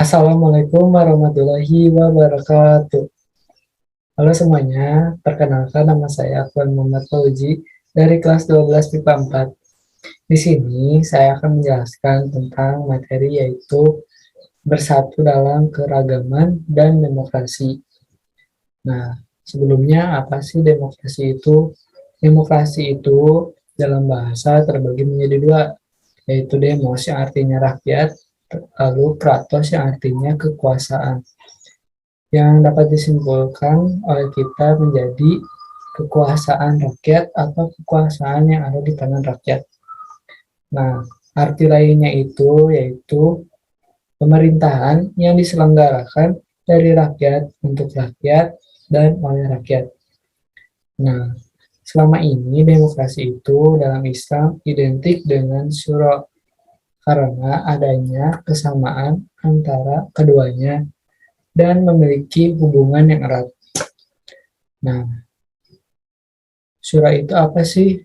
Assalamualaikum warahmatullahi wabarakatuh. Halo semuanya, perkenalkan nama saya Afwan Muhammad Fauzi dari kelas 12 MIPA 4. Di sini saya akan menjelaskan tentang materi yaitu bersatu dalam keragaman dan demokrasi. Nah, sebelumnya apa sih demokrasi itu? Demokrasi itu dalam bahasa terbagi menjadi dua, yaitu demos yang artinya rakyat, lalu kratos yang artinya kekuasaan. Yang dapat disimpulkan oleh kita menjadi kekuasaan rakyat atau kekuasaan yang ada di tangan rakyat. Nah, arti lainnya itu yaitu pemerintahan yang diselenggarakan dari rakyat untuk rakyat dan oleh rakyat. Nah, selama ini demokrasi itu dalam Islam identik dengan syura karena adanya kesamaan antara keduanya dan memiliki hubungan yang erat. Nah, syura itu apa sih?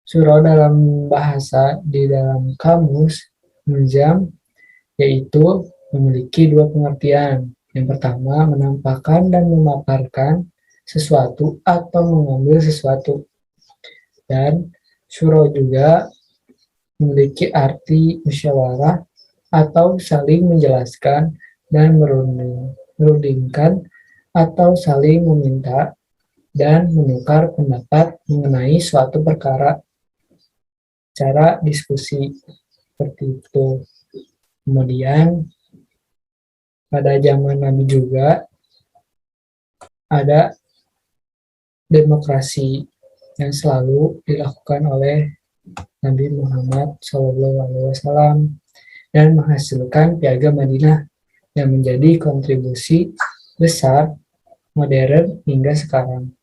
Syura dalam bahasa di dalam kamus Munjam yaitu memiliki dua pengertian. Yang pertama, menampakkan dan memaparkan sesuatu atau mengambil sesuatu. Dan syura juga memiliki arti musyawarah atau saling menjelaskan dan merundingkan atau saling meminta dan menukar pendapat mengenai suatu perkara. Cara diskusi seperti itu. Kemudian pada zaman Nabi juga ada demokrasi yang selalu dilakukan oleh Nabi Muhammad SAW dan menghasilkan Piagam Madinah yang menjadi kontribusi besar modern hingga sekarang,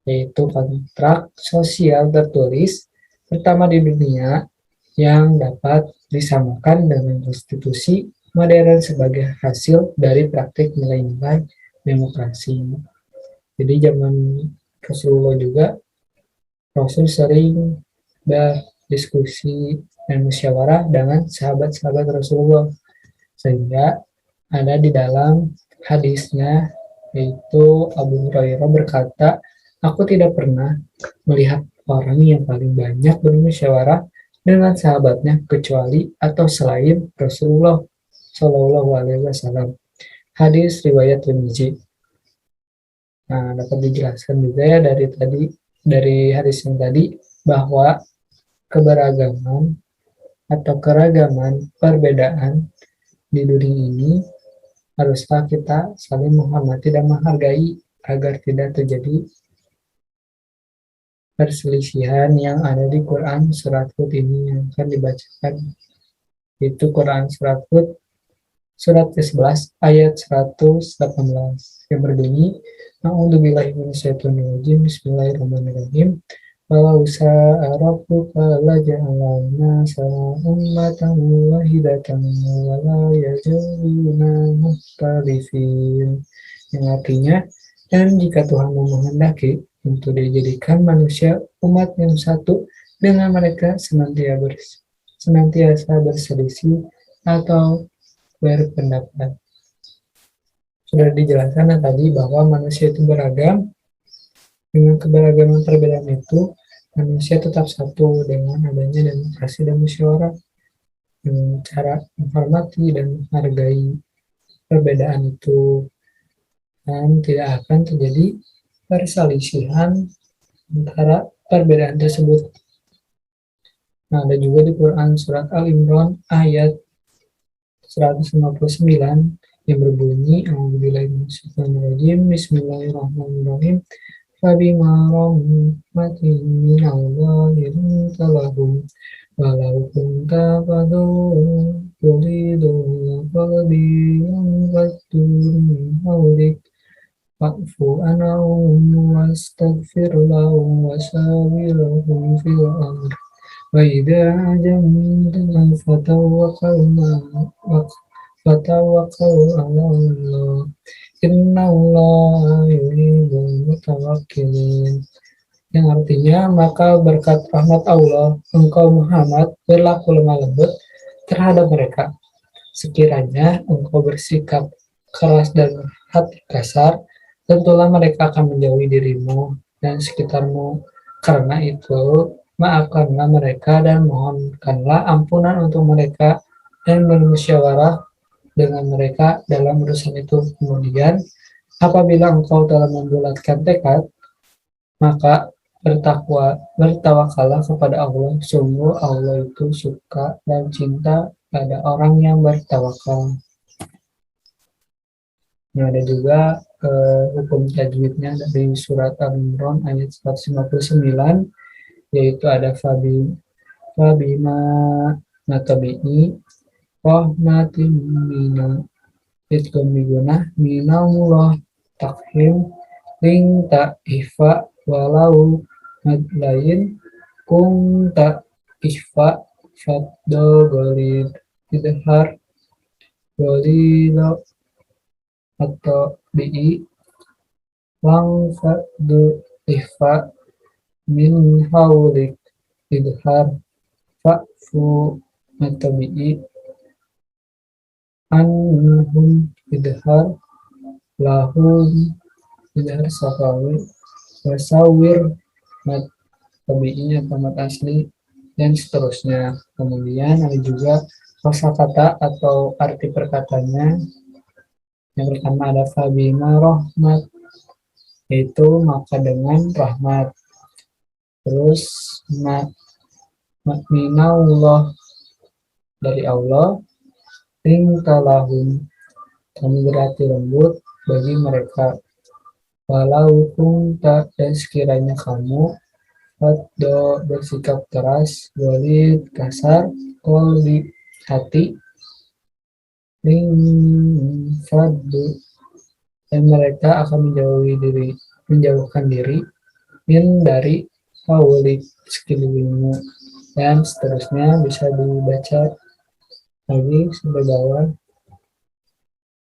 yaitu kontrak sosial tertulis pertama di dunia yang dapat disamakan dengan konstitusi modern sebagai hasil dari praktik nilai-nilai demokrasi. Jadi zaman Rasulullah juga, Rasul sering berdiskusi dan musyawarah dengan sahabat-sahabat Rasulullah, sehingga ada di dalam hadisnya yaitu Abu Hurairah berkata, aku tidak pernah melihat orang yang paling banyak bermusyawarah dengan sahabatnya kecuali atau selain Rasulullah Shallallahu Alaihi Wasallam. Hadis riwayat Tirmidzi. Nah, dapat dijelaskan juga ya dari hadis yang tadi bahwa keberagaman atau keragaman perbedaan di dunia ini haruslah kita saling menghormati dan menghargai agar tidak terjadi perselisihan yang ada di Quran surat Hud ini yang akan dibacakan. Itu Quran surat Hud surat ke-11 ayat 118 yang berbunyi A'udzubillahi minasyaitonirrajim Bismillahirrahmanirrahim Walau sa'a rabbuka laja'alna ummatan wahidatan wa la yazaluna mukhtalifin, yang artinya, dan jika Tuhan menghendaki untuk dijadikan manusia umat yang satu dengan mereka senantiasa berselisih atau berpendapat. Sudah dijelaskan tadi bahwa manusia itu beragam. Dengan keberagaman perbedaan itu, manusia tetap satu dengan adanya demokrasi dan musyawarah dengan cara menghormati dan menghargai perbedaan itu, dan tidak akan terjadi perselisihan antara perbedaan tersebut. Nah, ada juga di Quran surat Al-Imran ayat 159 yang berbunyi A'udzubillahiminasyaitonirrajim Bismillahirrahmanirrahim Fabima rahmatin minallahi linta lahum walau kunta fadun turidun fadiyam min hawlik fa'fu anahum wastaghfir lahum wasawirahum fil amr wa idza ajamta fatawakkal ala Allah innallaha yuhibbul mutawakkilin, yang artinya maka berkat rahmat Allah engkau Muhammad berlaku lemah lembut terhadap mereka Sekiranya engkau bersikap keras dan hati kasar, tentulah mereka akan menjauhi dirimu dan sekitarmu. Karena itu, maafkanlah mereka dan mohonkanlah ampunan untuk mereka dan bermusyawarah dengan mereka dalam urusan itu. Kemudian, apabila engkau telah membulatkan tekad, maka bertawakallah kepada Allah. Sungguh Allah itu suka dan cinta pada orang yang bertawakal. Nah, ada juga hukum tajwidnya dari surat Al-Imran ayat 159, yaitu ada fabima natabi'i rahmatin mina itkum miguna minallah takhim ling ifa walau madlain kung ifa faddo golid idhar golilo atau bi lang faddu ifa min haulik idhar fa'fu matabi'i anhum idhar lahum idhar safawi wasawir mat tabi'inya tamat asli dan seterusnya. Kemudian ada juga kosakata atau arti perkataannya. Yang pertama ada fabima rahmat, yaitu maka dengan rahmat. Terus minallah dari Allah, tingkalahum kami berarti lembut bagi mereka. Walau kunta dan sekiranya kamu faddo bersikap keras, walid kasar, kolbi hati, faddu dan mereka akan menjauhkan diri min dari haulik sekelilingmu, dan seterusnya. Bisa dibaca lagi sampai bawah.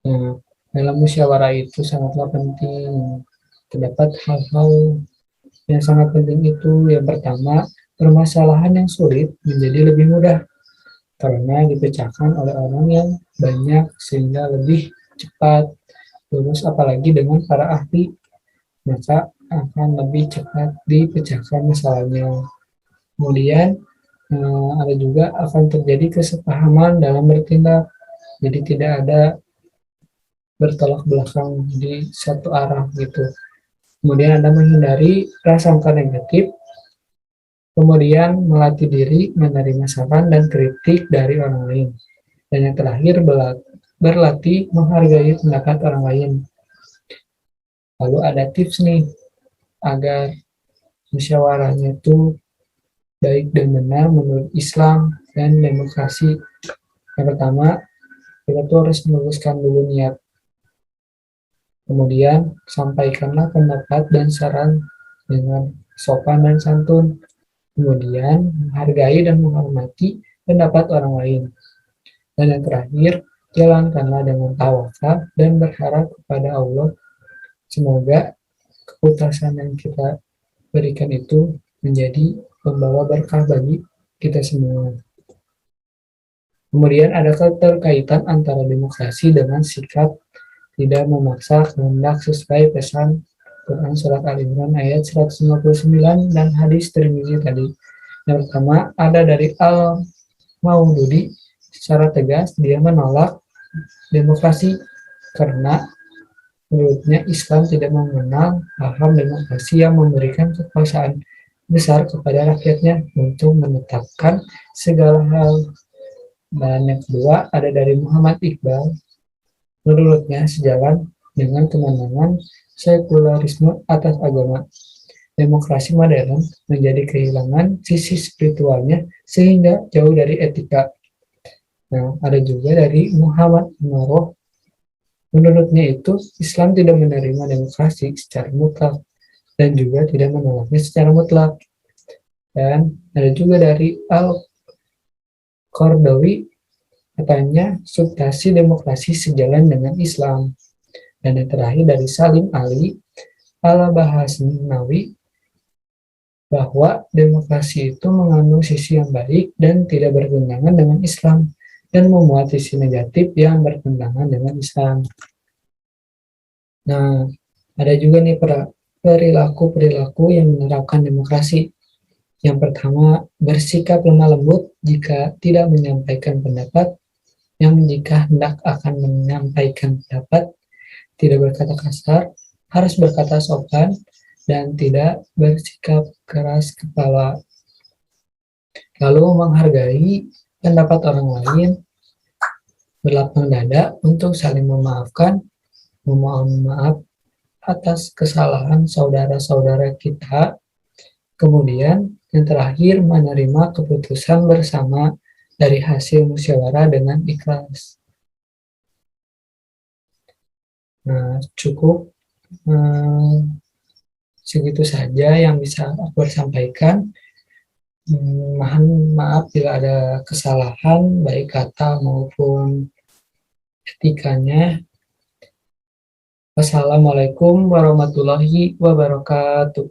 Nah, dalam musyawarah itu sangatlah penting. Terdapat hal-hal yang sangat penting itu. Yang pertama, permasalahan yang sulit menjadi lebih mudah karena dipecahkan oleh orang yang banyak sehingga lebih cepat. Terus apalagi dengan para ahli, maka akan lebih cepat dipecahkan masalahnya. Kemudian ada juga akan terjadi kesepahaman dalam bertindak. Jadi tidak ada bertolak belakang di satu arah gitu. Kemudian ada menghindari prasangka negatif. Kemudian melatih diri menerima saran dan kritik dari orang lain. Dan yang terakhir berlatih menghargai pendapat orang lain. Lalu ada tips nih agar musyawarahnya itu baik dan benar menurut Islam dan demokrasi. Yang pertama, kita tuh harus meluruskan dulu niat. Kemudian sampaikanlah pendapat dan saran dengan sopan dan santun. Kemudian menghargai dan menghormati pendapat orang lain. Dan yang terakhir, jalankanlah dengan tawakal dan berharap kepada Allah. Semoga keputusan yang kita berikan itu menjadi membawa berkah bagi kita semua. Kemudian ada keterkaitan antara demokrasi dengan sikap tidak memaksa kehendak sesuai pesan Quran surat Al-Imran ayat 159 dan hadis Tirmizi tadi. Yang pertama ada dari Al-Maududi, secara tegas dia menolak demokrasi karena menurutnya Islam tidak mengenal paham demokrasi yang memberikan kekuasaan besar kepada rakyatnya untuk menetapkan segala hal. Dan yang kedua ada dari Muhammad Iqbal, menurutnya sejalan dengan kemenangan sekularisme atas agama, demokrasi modern menjadi kehilangan sisi spiritualnya sehingga jauh dari etika. Nah, ada juga dari Muhammad Naroh, menurutnya itu Islam tidak menerima demokrasi secara mutlak dan juga tidak menolaknya secara mutlak. Dan ada juga dari Al-Qardawi, katanya substansi demokrasi sejalan dengan Islam. Dan yang terakhir dari Salim Ali Al-Bahasnawi, bahwa demokrasi itu mengandung sisi yang baik dan tidak bertentangan dengan Islam. dan memuat sisi negatif yang bertentangan dengan Islam. Nah, ada juga nih perilaku-perilaku yang menerapkan demokrasi. Yang pertama, bersikap lemah lembut jika tidak menyampaikan pendapat, yang jika hendak akan menyampaikan pendapat, tidak berkata kasar, harus berkata sopan, dan tidak bersikap keras kepala. Lalu menghargai pendapat orang lain, berlapang dada untuk saling memaafkan, memohon maaf atas kesalahan saudara-saudara kita. Kemudian yang terakhir, menerima keputusan bersama dari hasil musyawarah dengan ikhlas. Nah, cukup segitu saja yang bisa aku sampaikan. Mohon maaf bila ada kesalahan, baik kata maupun etikanya. Wassalamualaikum warahmatullahi wabarakatuh.